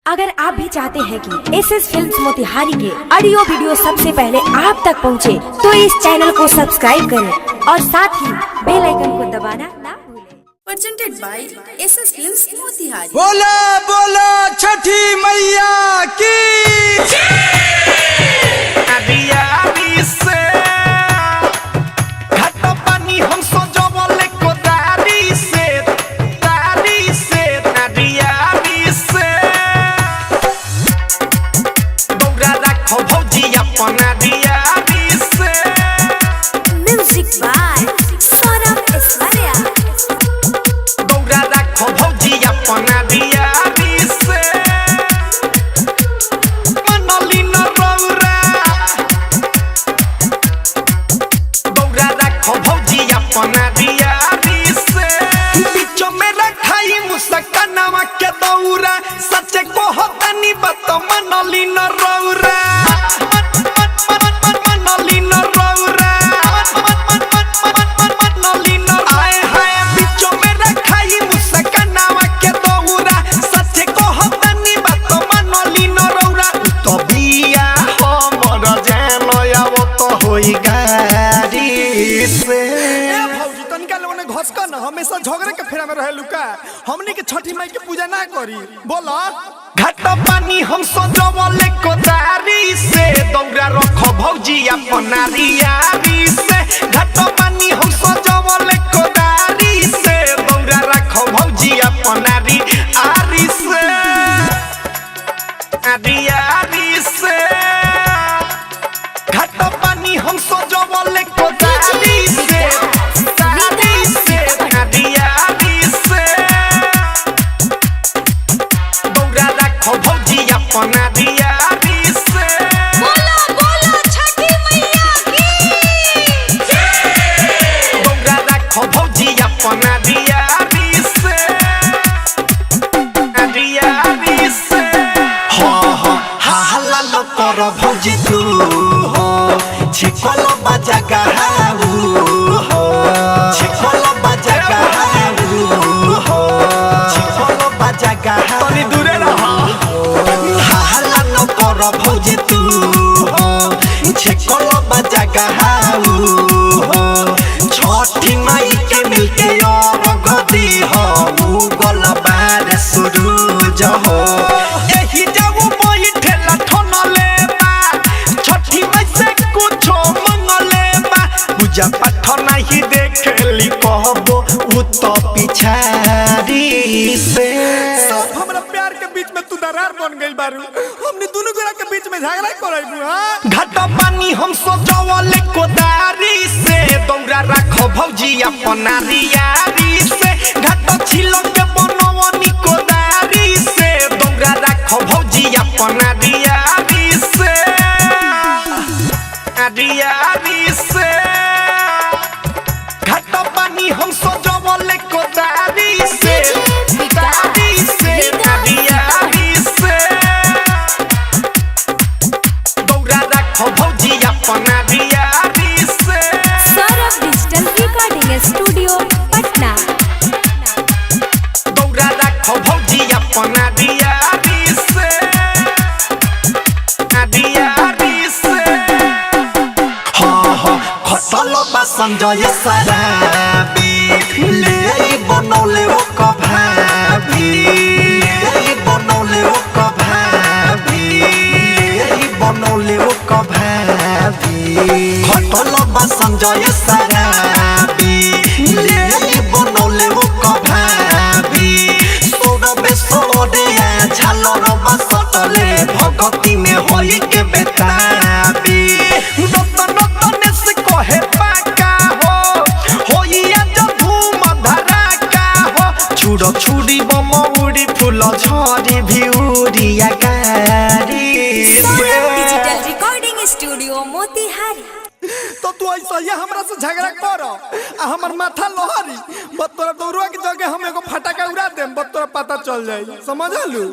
अगर आप भी चाहते हैं कि एसएस फिल्म्स मोतिहारी के ऑडियो वीडियो सबसे पहले आप तक पहुंचे, तो इस चैनल को सब्सक्राइब करें और साथ ही बेल आइकन को दबाना ना भूलें। Presented by SS films Motihari. बोला बोला छठी मैया की सच्चे को होता नहीं बत मनली न रौरा मनली न रौरा मनली न आए हाय बिचो में रखाई मुस्कानावा के दौरा सच्चे को होता नहीं बत मनली न रौरा तो बिया हमर जान आव तो होई गाड़ी से भौजी तनिका लोने घसका न हमेशा झगड़े के फेरा में रहे लुका हमनी के छठी माई के पूजा ना करी बोला घाट पानी हम सजवले कोदारी से दौरा रखो भौजी अपना रियारी से घाट पानी हम सजवले कोदारी से दौरा रखो भौजी अपना रियारी से रियारी से घाट पानी हम सजवले कोदारी से भौजी तू हो छिकोलो बाजा गहाऊ हो छिकोलो बाजा गहाऊ हो छिकोलो बाजा गहाऊ तनी दूरे रहा हल्ला न कर भौजी तू हो छिकोलो बाजा गहाऊ हो छठी माई के मिलके और गदी हो मुगल बार सूरज हो एही जाऊ बैठेला ठनले पूजा पाठ नहीं देखली कहबो उ तो पिछाड़ी से सब हमरा प्यार के बीच में तू दरार बन गइल बारू हमनी दोनों गोरा के बीच में झगड़ा करैबू हां घाट पानी हम सजवले कोदारी से दौरा रखो भौजी अपना रियारी से घाट छिलो के बनवनी कोदारी से दौरा रखो भौजी अपना रियारी से रियारी से हम सजवले कोदारी से कोदारी से रियारी से दौरा रखो भौजी अपना रियारी से Saurabh digital recording studio Patna दौरा रखो भौजी अपना रियारी से रियारी से हाँ हाँ खसल बा संजय सराबी ले बनौले ओ कभाबी ले बनौले ओ कभाबी ले बनौले ओ कभाबी खटल बा संजय सराबी ले बनौले ओ कभाबी सोरबे सोडिया झालर बा सटले भगती में होई के बेताबी नतन नतन से कहे पाका हो होइया छुड़ो छुड़ी बमौड़ी फूल झड़ी भिउरिया गाड़ी डिजिटल रिकॉर्डिंग स्टूडियो मोतिहारी। तो तू ऐसा ये हमरा से झगड़ा करो आ हमर माथा लोहरी बत तोरा दौड़वा के जगह हम एगो फटाका उड़ा देम बत तोरा पता चल जाई समझलू।